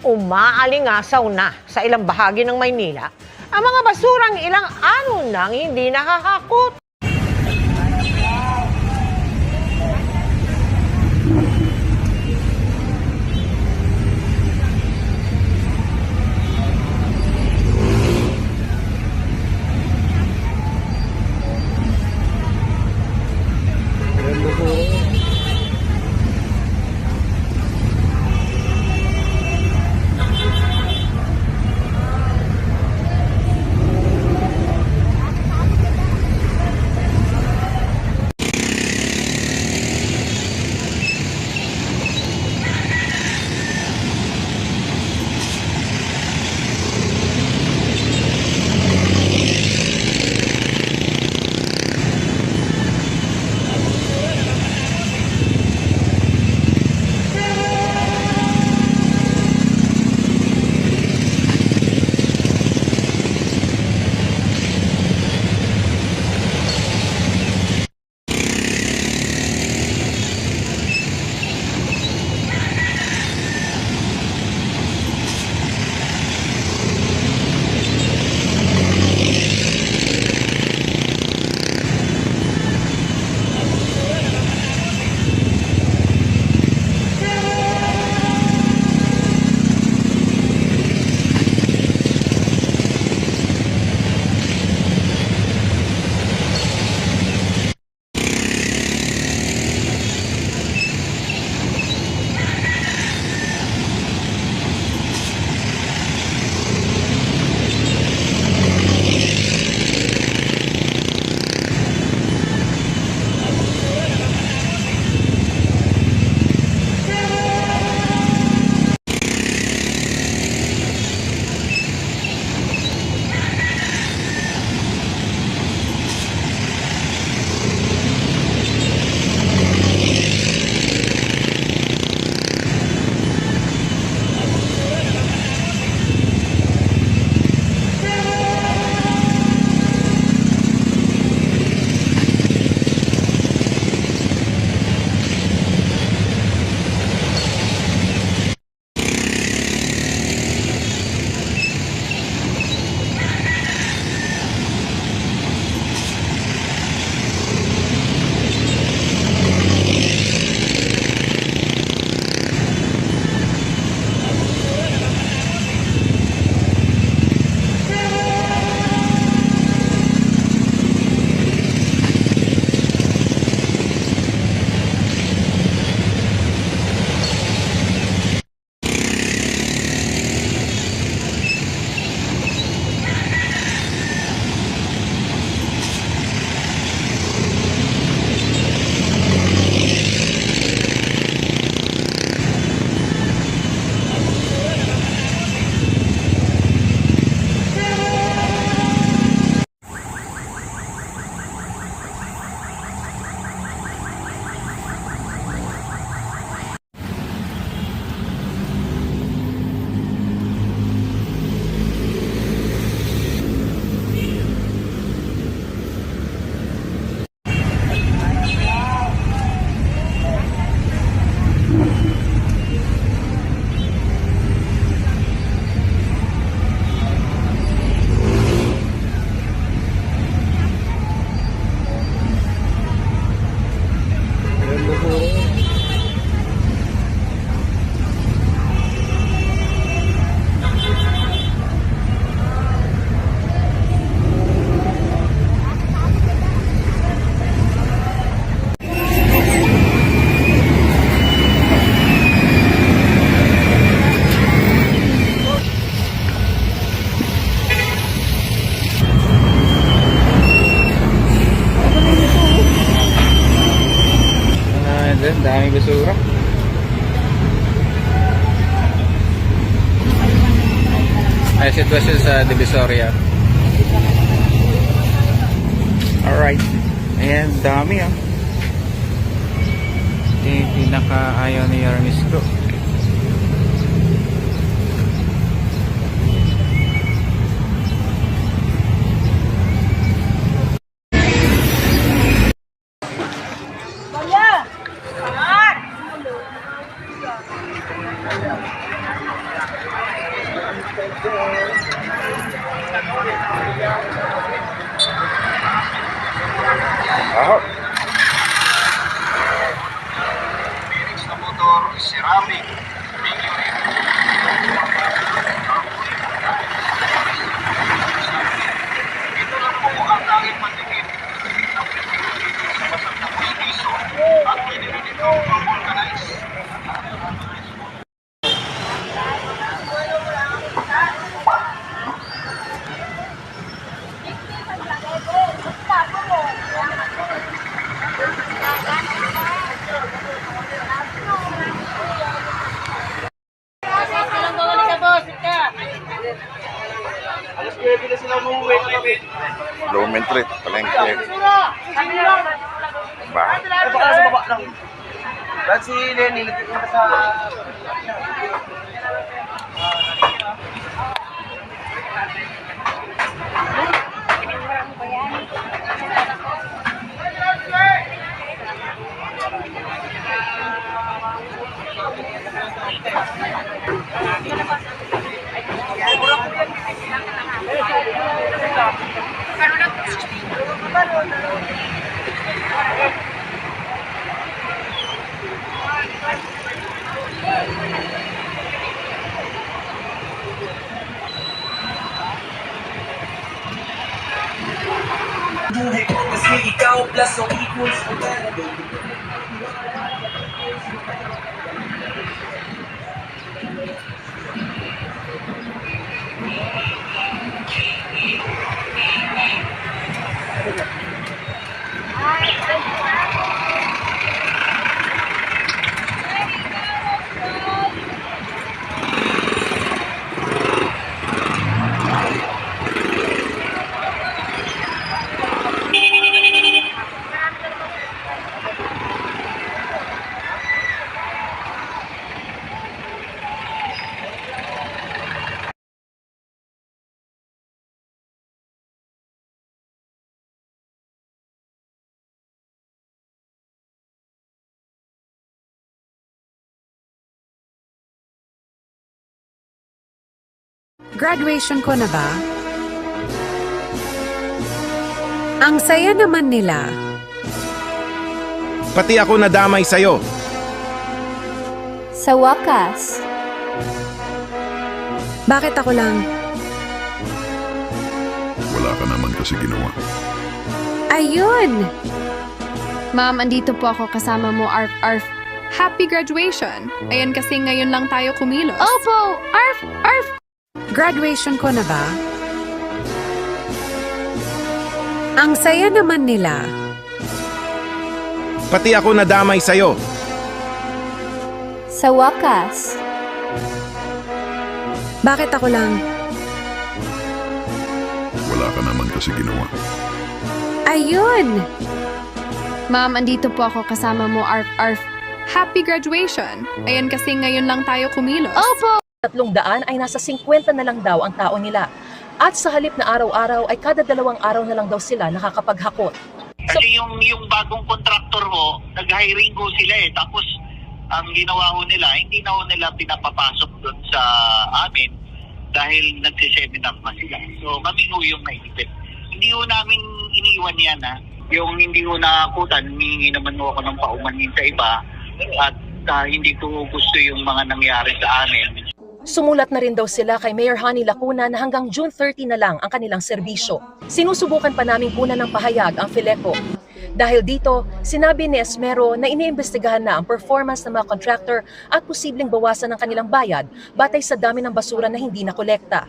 umaalingasaw na sa ilang bahagi ng Maynila ang mga basurang ilang araw nang hindi nakakakot. Daming basura. Ay, sitwasyon sa Divisoria. Alright. Ayan, dami ah. Ito yung pinaka-ayaw ni Yarmis ko. Aho. Sa motor, ceramic, ito lang po ang tanging mantikit sa basag na pustiso at pwede rin ito ma-vulcanize. Lumentrit, palengke. Ba? Baka sa baba lang. Ba't si Lenny nagtitinda sa... Buhay ko kasi ikaw plus o equals o pera. Graduation ko na ba? Ang saya naman nila. Pati ako nadamay sa'yo. Sa wakas, Bakit ako lang? Wala ka naman kasi ginawa. Ayun! Ma'am, andito po ako kasama mo, Arf, Arf. Happy graduation! Ayan kasi ngayon lang tayo kumilos. Opo! Arf, Arf! Graduation ko na ba? Ang saya naman nila. Pati ako nadamay sa'yo. Sa wakas, Bakit ako lang? Wala ka naman kasi ginawa. Ayun! Ma'am, andito po ako kasama mo, Arf, Arf. Happy graduation! Ayan kasi ngayon lang tayo kumilos. Opo! 300 ay nasa 50 na lang daw ang tao nila. At sa halip na araw-araw ay kada 2 araw na lang daw sila nakakapaghakot. Kasi yung bagong kontraktor ho, nag-hiring ho sila eh. Tapos ang ginawa ho nila, hindi na ho nila pinapapasok doon sa amin dahil nagsiseminar na sila. So kami ho yung naipit. Hindi ho namin iniiwan yan ha. Yung hindi ho nakakutan, humingi naman ho ako ng paumanhin sa iba at hindi ko gusto yung mga nangyari sa amin. Sumulat na rin daw sila kay Mayor Honey Lacuna na hanggang June 30 na lang ang kanilang serbisyo. Sinusubukan pa naming kunan ng pahayag ang Fileco. Dahil dito, sinabi ni Esmero na iniimbestigahan na ang performance ng mga contractor at posibleng bawasan ng kanilang bayad batay sa dami ng basura na hindi nakolekta.